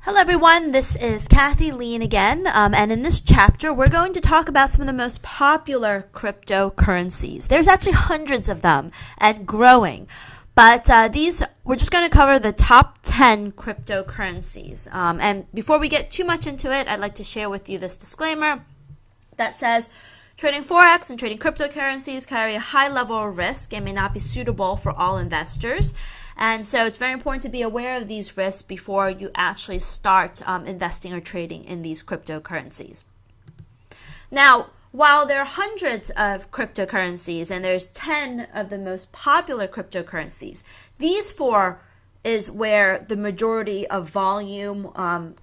Hello everyone, this is Kathy Lean again, and in this chapter we're going to talk about some of the most popular cryptocurrencies. There's actually hundreds of them and growing, but we're just going to cover the top 10 cryptocurrencies. And before we get too much into it, I'd like to share with you this disclaimer that says trading Forex and trading cryptocurrencies carry a high level of risk and may not be suitable for all investors. And so it's very important to be aware of these risks before you actually start investing or trading in these cryptocurrencies. Now, while there are hundreds of cryptocurrencies and there's 10 of the most popular cryptocurrencies, these four is where the majority of volume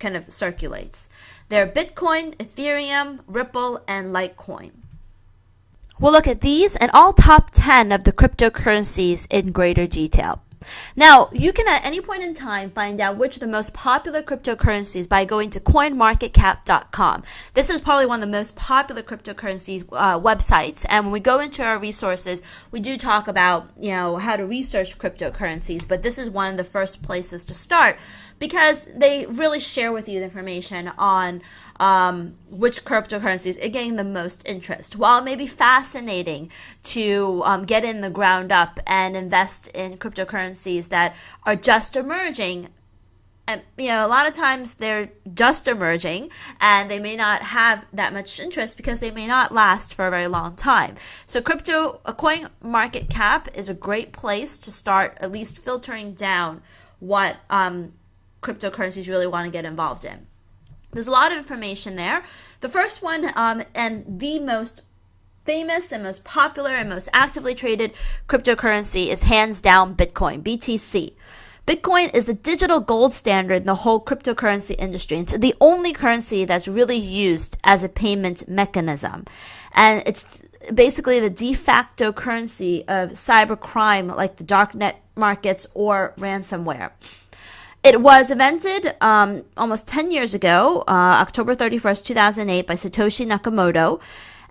kind of circulates. They're Bitcoin, Ethereum, Ripple, and Litecoin. We'll look at these and all top 10 of the cryptocurrencies in greater detail. Now, you can at any point in time find out which are the most popular cryptocurrencies by going to coinmarketcap.com. This is probably one of the most popular cryptocurrency websites, and when we go into our resources, we do talk about how to research cryptocurrencies, but this is one of the first places to start because they really share with you the information on which cryptocurrencies are getting the most interest. While it may be fascinating to get in the ground up and invest in cryptocurrencies that are just emerging, and a lot of times they're just emerging and they may not have that much interest because they may not last for a very long time. So coin market cap is a great place to start at least filtering down what cryptocurrencies you really want to get involved in. There's a lot of information there. The first one and the most famous and most popular and most actively traded cryptocurrency is hands down Bitcoin, BTC. Bitcoin is the digital gold standard in the whole cryptocurrency industry. It's the only currency that's really used as a payment mechanism. And it's basically the de facto currency of cybercrime like the darknet markets or ransomware. It was invented almost 10 years ago, October 31st, 2008, by Satoshi Nakamoto.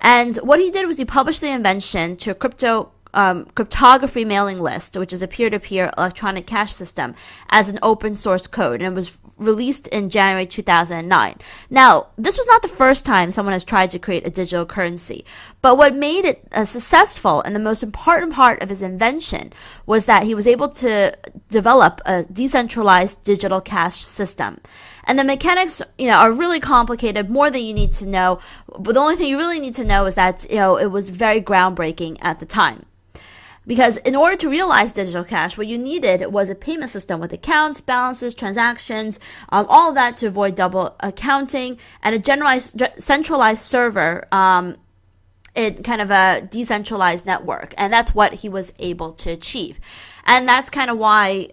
And what he did was he published the invention to a cryptography mailing list, which is a peer-to-peer electronic cash system, as an open source code, and it was released in January 2009. Now, this was not the first time someone has tried to create a digital currency, but what made it successful and the most important part of his invention was that he was able to develop a decentralized digital cash system. And the mechanics, are really complicated, more than you need to know. But the only thing you really need to know is that, it was very groundbreaking at the time. Because in order to realize digital cash, what you needed was a payment system with accounts, balances, transactions, all of that to avoid double accounting, and a centralized server in kind of a decentralized network. And that's what he was able to achieve. And that's kind of why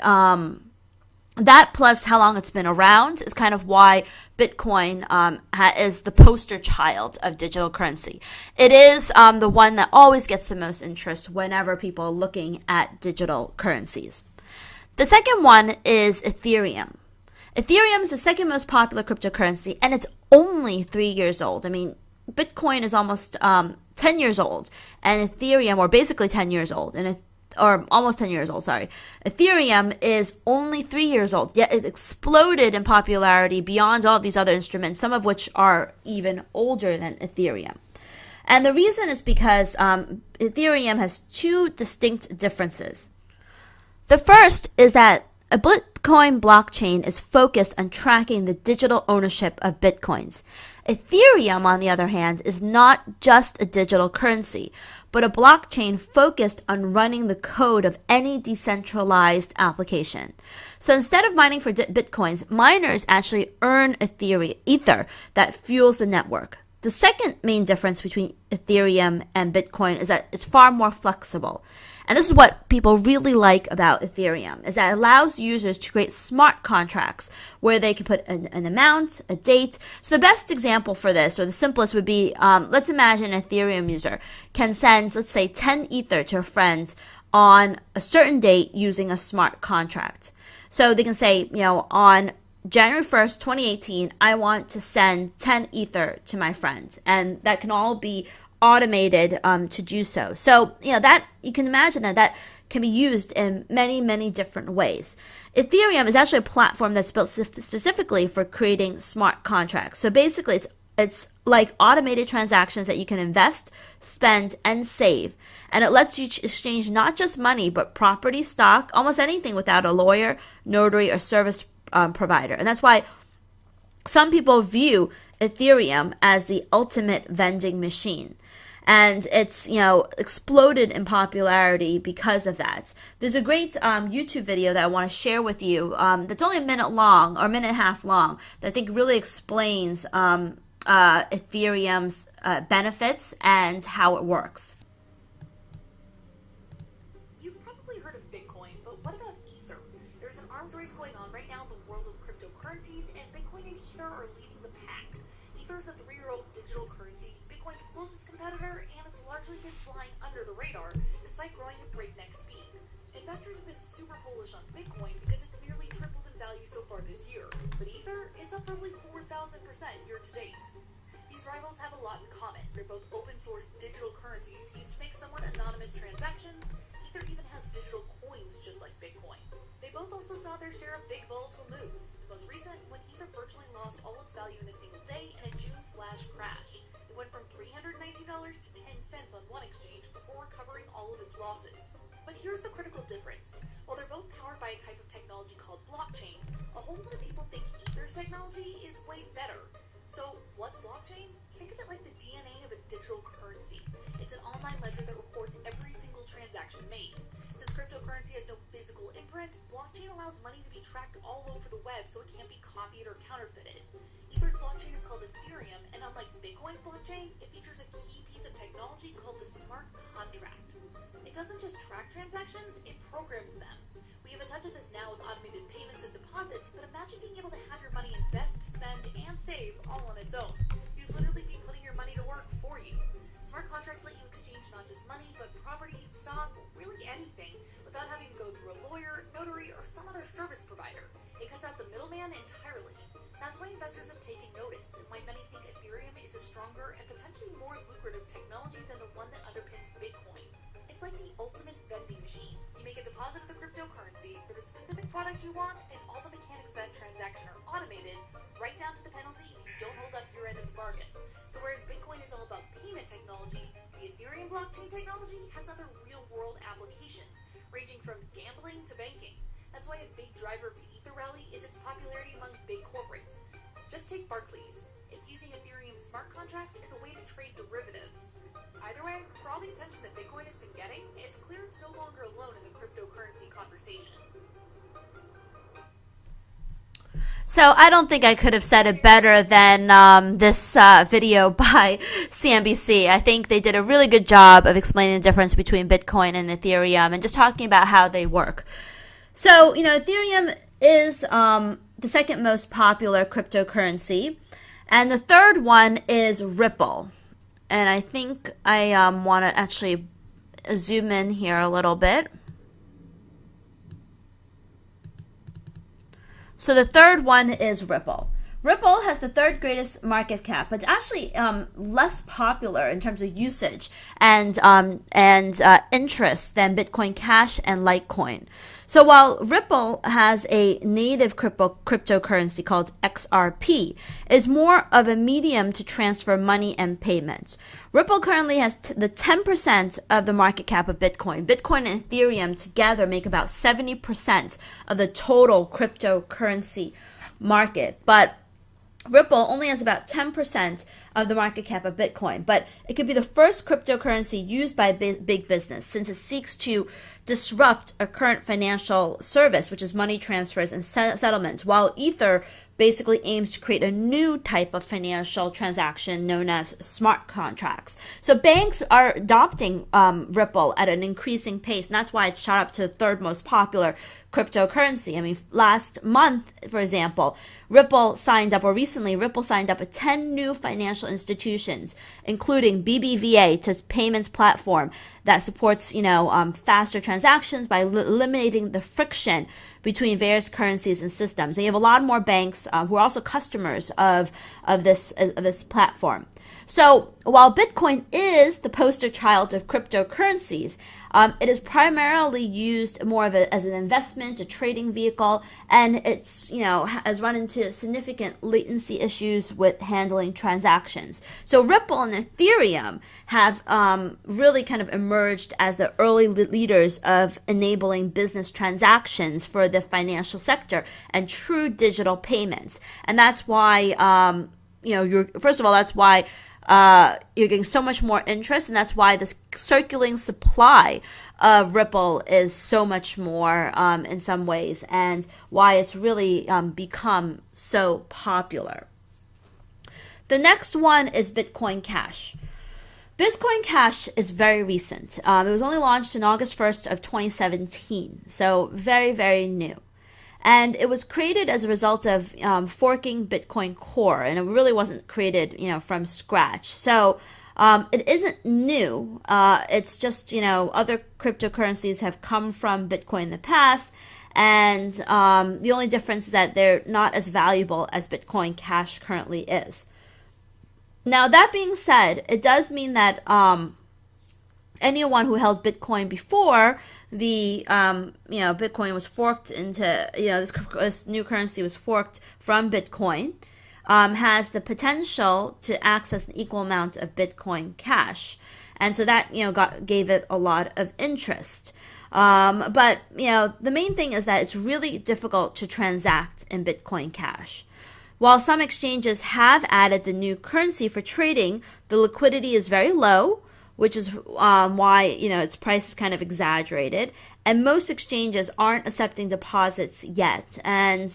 that plus how long it's been around is kind of why Bitcoin is the poster child of digital currency. It is the one that always gets the most interest whenever people are looking at digital currencies. The second one is Ethereum. Ethereum is the second most popular cryptocurrency, and it's only 3 years old. I mean, Bitcoin is almost 10 years old, and Ethereum, or basically 10 years old, or almost 10 years old, sorry. Ethereum is only 3 years old, yet it exploded in popularity beyond all these other instruments, some of which are even older than Ethereum. And the reason is because Ethereum has two distinct differences. The first is that a Bitcoin blockchain is focused on tracking the digital ownership of Bitcoins. Ethereum, on the other hand, is not just a digital currency, but a blockchain focused on running the code of any decentralized application. So instead of mining for Bitcoins, miners actually earn Ether that fuels the network. The second main difference between Ethereum and Bitcoin is that it's far more flexible. And this is what people really like about Ethereum, is that it allows users to create smart contracts where they can put an amount, a date. So the best example for this, or the simplest, would be, let's imagine an Ethereum user can send, let's say, 10 Ether to a friend on a certain date using a smart contract. So they can say, on January 1st, 2018, I want to send 10 Ether to my friend. And that can all be automated to do so. So, that you can imagine that can be used in many, many different ways. Ethereum is actually a platform that's built specifically for creating smart contracts. So basically, it's like automated transactions that you can invest, spend, and save. And it lets you exchange not just money, but property, stock, almost anything without a lawyer, notary, or service provider. And that's why some people view Ethereum as the ultimate vending machine. And it's, exploded in popularity because of that. There's a great YouTube video that I want to share with you that's only a minute long or a minute and a half long that I think really explains Ethereum's benefits and how it works. You've probably heard of Bitcoin, but what about Ether? There's an arms race going on right now in the world of cryptocurrencies, and Bitcoin and Ether are leading the pack. Ether's a 3-year-old digital currency, Bitcoin's closest competitor, and it's largely been flying under the radar despite growing at breakneck speed. Investors have been super bullish on Bitcoin because it's nearly tripled in value so far this year, but Ether, it's up roughly 4,000% year to date. These rivals have a lot in common. They're both open-source digital currencies used to make somewhat anonymous transactions. Ether even has digital coins just like Bitcoin. They both also saw their share of big volatile moves. The most recent, when Ether virtually lost all its value in a single day in a June flash crash. It went from $319 to 10 cents on one exchange before recovering all of its losses. But here's the critical difference. While they're both powered by a type of technology called blockchain, a whole lot of people think Ether's technology is way better. So, what's blockchain? Think of it like the DNA of a digital currency. It's an online ledger that records every single transaction made. Since cryptocurrency has no physical imprint, blockchain allows money to be tracked all over the web so it can't be copied or counterfeited. Ether's blockchain is called Ethereum, and unlike Bitcoin's blockchain, it features a key piece of technology called the smart contract. It doesn't just track transactions, it programs them. We have a touch of this now with automated payments and deposits, but imagine being able to have your money invest, spend, and save all on its own. You'd literally be putting your money to work for you. Smart contracts let you exchange not just money, but property, stock, really anything, without having to go through a lawyer, notary, or some other service provider. It cuts out the middleman entirely. That's why investors have taken notice, and why many think Ethereum is a stronger and potentially more lucrative technology than the one that underpins Bitcoin. It's like the ultimate vending machine. You make a deposit of the cryptocurrency for the specific product you want, and all the mechanics of that transaction are automated, right down to the penalty if you don't hold up your end of the bargain. So whereas Bitcoin is all about payment technology, the Ethereum blockchain technology has other real-world applications, ranging from gambling to banking. That's why a big driver of the Ether rally is its popularity among big corporates. Just take Barclays. It's using Ethereum smart contracts as a way to trade derivatives. Either way, for all the attention that Bitcoin has been getting, it's clear it's no longer alone in the cryptocurrency conversation. So I don't think I could have said it better than this video by CNBC. I think they did a really good job of explaining the difference between Bitcoin and Ethereum and just talking about how they work. So, Ethereum is the second most popular cryptocurrency. And the third one is Ripple. And I think I want to actually zoom in here a little bit. So the third one is Ripple. Ripple has the third greatest market cap, but it's actually less popular in terms of usage and interest than Bitcoin Cash and Litecoin. So while Ripple has a native cryptocurrency called XRP, it is more of a medium to transfer money and payments. Ripple currently has the 10% of the market cap of Bitcoin. Bitcoin and Ethereum together make about 70% of the total cryptocurrency market. But Ripple only has about 10% of the market cap of Bitcoin, but it could be the first cryptocurrency used by big business since it seeks to disrupt a current financial service, which is money transfers and settlements, while Ether basically aims to create a new type of financial transaction known as smart contracts. So banks are adopting Ripple at an increasing pace, and that's why it's shot up to the third most popular cryptocurrency. I mean, last month, for example, Ripple signed up 10 new financial institutions, including BBVA, to payments platform that supports, faster transactions by eliminating the friction between various currencies and systems. And you have a lot more banks who are also customers of this platform. So while Bitcoin is the poster child of cryptocurrencies, it is primarily used more as an investment, a trading vehicle, and it's, has run into significant latency issues with handling transactions. So Ripple and Ethereum have really kind of emerged as the early leaders of enabling business transactions for the financial sector and true digital payments. And that's why, first of all, that's why you're getting so much more interest, and that's why this circulating supply of Ripple is so much more in some ways, and why it's really become so popular. The next one is Bitcoin Cash. Bitcoin Cash is very recent. It was only launched on August 1st of 2017, so very, very new. And it was created as a result of forking Bitcoin Core, and it really wasn't created, from scratch. So it isn't new. It's just, other cryptocurrencies have come from Bitcoin in the past, and the only difference is that they're not as valuable as Bitcoin Cash currently is. Now, that being said, it does mean that anyone who held Bitcoin before the Bitcoin was forked into, this new currency was forked from Bitcoin, has the potential to access an equal amount of Bitcoin Cash, and so that gave it a lot of interest. But the main thing is that it's really difficult to transact in Bitcoin Cash. While some exchanges have added the new currency for trading, the liquidity is very low, which is why its price is kind of exaggerated, and most exchanges aren't accepting deposits yet. And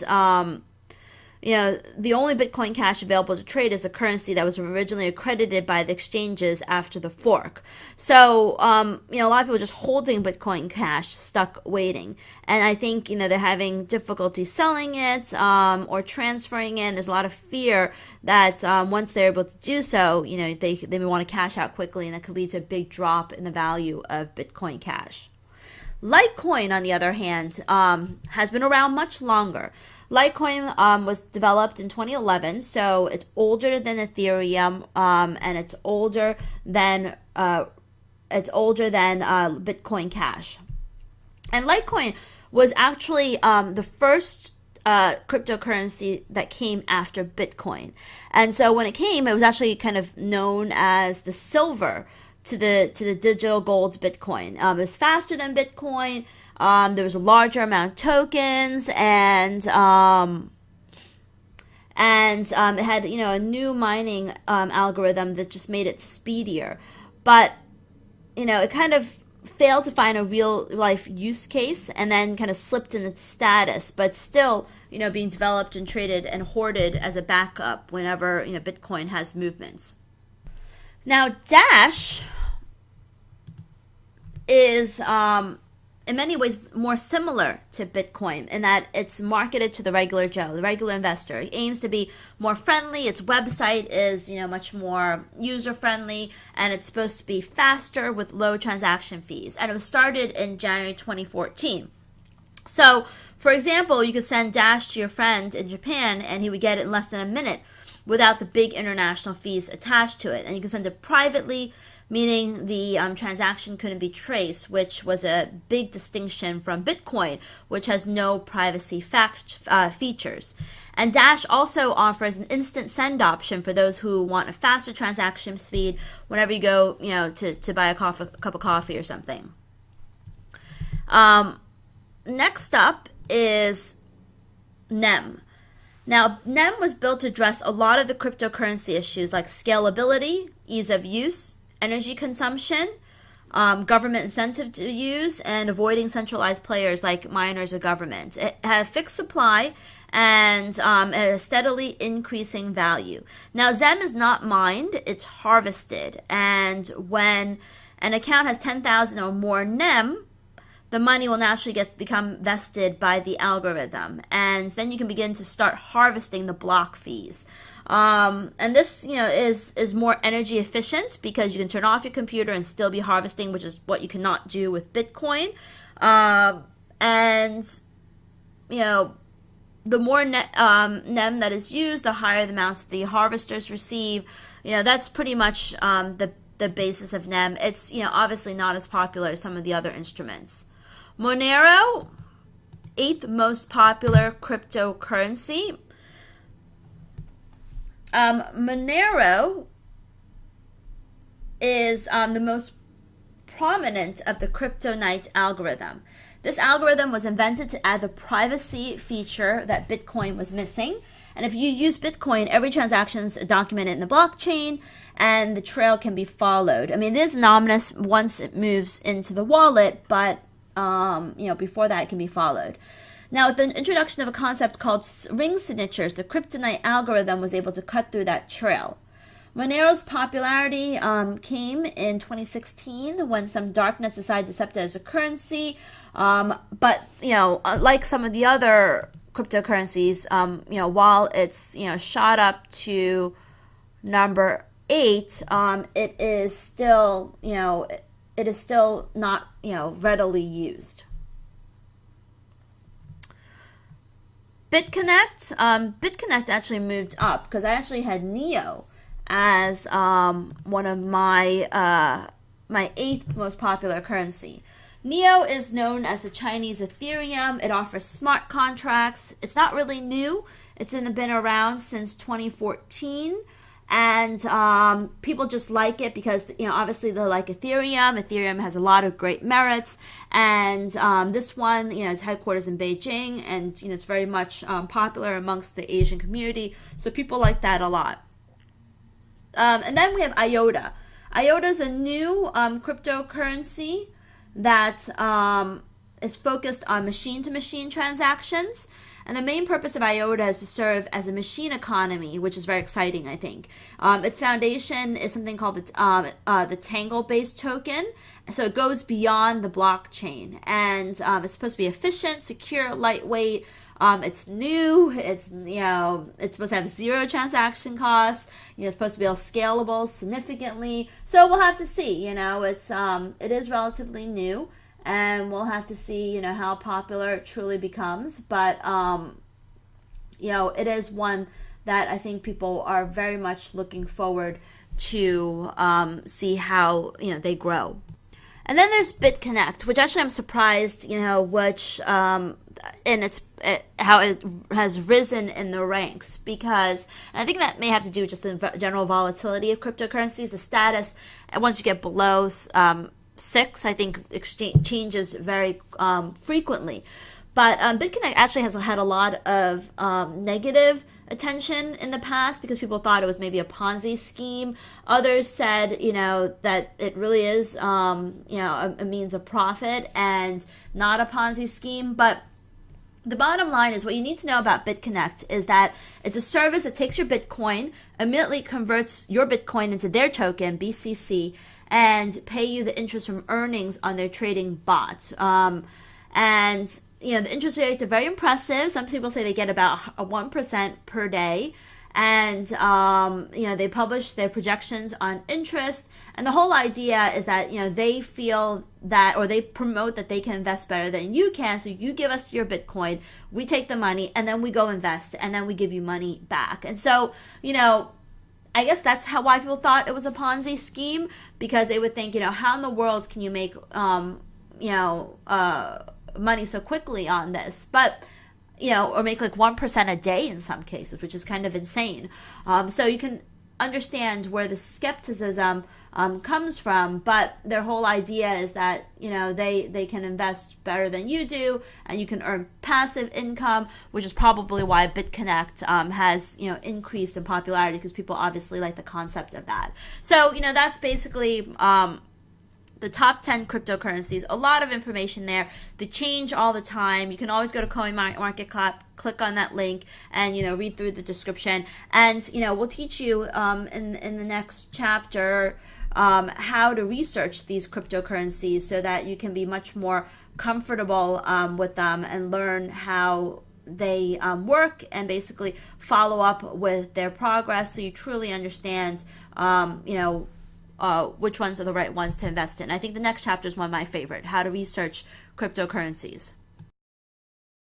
the only Bitcoin Cash available to trade is the currency that was originally accredited by the exchanges after the fork. So a lot of people just holding Bitcoin Cash, stuck waiting, and I think they're having difficulty selling it or transferring it. There's a lot of fear that once they're able to do so, they may want to cash out quickly, and that could lead to a big drop in the value of Bitcoin Cash. Litecoin, on the other hand, has been around much longer. Litecoin was developed in 2011, so it's older than Ethereum, and it's older than Bitcoin Cash. And Litecoin was actually the first cryptocurrency that came after Bitcoin, and so when it came, it was actually kind of known as the silver to the digital gold Bitcoin. It was faster than Bitcoin. There was a larger amount of tokens, and it had a new mining algorithm that just made it speedier. But it kind of failed to find a real life use case, and then kind of slipped in its status, but still being developed and traded and hoarded as a backup whenever Bitcoin has movements. Now Dash is in many ways more similar to Bitcoin in that it's marketed to the regular Joe, the regular investor. It aims to be more friendly. Its website is, much more user-friendly, and it's supposed to be faster with low transaction fees. And it was started in January 2014. So, for example, you could send Dash to your friend in Japan, and he would get it in less than a minute without the big international fees attached to it. And you can send it privately, meaning the transaction couldn't be traced, which was a big distinction from Bitcoin, which has no privacy features. And Dash also offers an instant send option for those who want a faster transaction speed whenever you go, to buy a cup of coffee or something. Next up is NEM. Now, NEM was built to address a lot of the cryptocurrency issues like scalability, ease of use, energy consumption, government incentive to use, and avoiding centralized players like miners or government. It had a fixed supply and a steadily increasing value. Now, ZEM is not mined, it's harvested. And when an account has 10,000 or more NEM, the money will naturally become vested by the algorithm. And then you can begin to start harvesting the block fees. And this, is more energy efficient because you can turn off your computer and still be harvesting, which is what you cannot do with Bitcoin. The more NEM that is used, the higher the amounts the harvesters receive. that's pretty much the basis of NEM. It's, obviously not as popular as some of the other instruments. Monero, 8th most popular cryptocurrency. Monero is the most prominent of the CryptoNight algorithm. This algorithm was invented to add the privacy feature that Bitcoin was missing. And if you use Bitcoin, every transaction is documented in the blockchain and the trail can be followed. I mean, it is anonymous once it moves into the wallet, but before that it can be followed. Now, with the introduction of a concept called ring signatures, the CryptoNight algorithm was able to cut through that trail. Monero's popularity came in 2016 when some darknets decided to accept it as a currency. But like some of the other cryptocurrencies, while it's shot up to number 8, it is still not readily used. BitConnect actually moved up because I actually had Neo as one of my 8th most popular currency. Neo is known as the Chinese Ethereum. It offers smart contracts. It's not really new. It's been around since 2014. And people just like it because, obviously they like Ethereum. Ethereum has a lot of great merits. And this one, its headquarters in Beijing. And, it's very much popular amongst the Asian community. So people like that a lot. And then we have IOTA. IOTA is a new cryptocurrency that is focused on machine-to-machine transactions. And the main purpose of IOTA is to serve as a machine economy, which is very exciting, I think. Its foundation is something called the Tangle-based token. So it goes beyond the blockchain. And it's supposed to be efficient, secure, lightweight. It's new. It's supposed to have 0 transaction costs. It's supposed to be scalable significantly. So we'll have to see. It is relatively new. And we'll have to see, how popular it truly becomes. But, it is one that I think people are very much looking forward to see how, they grow. And then there's BitConnect, which actually I'm surprised, which how it has risen in the ranks, because I think that may have to do with just the general volatility of cryptocurrencies, the status. And once you get below 6, I think exchange changes very frequently. But BitConnect actually has had a lot of negative attention in the past because people thought it was maybe a Ponzi scheme. Others said, that it really is, a means of profit and not a Ponzi scheme. But the bottom line is what you need to know about BitConnect is that it's a service that takes your Bitcoin, immediately converts your Bitcoin into their token, BCC, and pay you the interest from earnings on their trading bots. And the interest rates are very impressive. Some people say they get about 1% per day. And, they publish their projections on interest. And the whole idea is that, they feel that, or they promote that they can invest better than you can. So you give us your Bitcoin, we take the money, and then we go invest, and then we give you money back. And so, I guess that's why people thought it was a Ponzi scheme, because they would think, how in the world can you make, money so quickly on this? But, or make like 1% a day in some cases, which is kind of insane. So you can understand where the skepticism comes from, but their whole idea is that, they can invest better than you do, and you can earn passive income, which is probably why BitConnect has, increased in popularity, because people obviously like the concept of that. So, that's basically the top 10 cryptocurrencies. A lot of information there. They change all the time. You can always go to CoinMarketCap, click on that link, and read through the description. And we'll teach you in the next chapter how to research these cryptocurrencies so that you can be much more comfortable with them and learn how they work, and basically follow up with their progress so you truly understand which ones are the right ones to invest in. I think the next chapter is one of my favorite, how to research cryptocurrencies.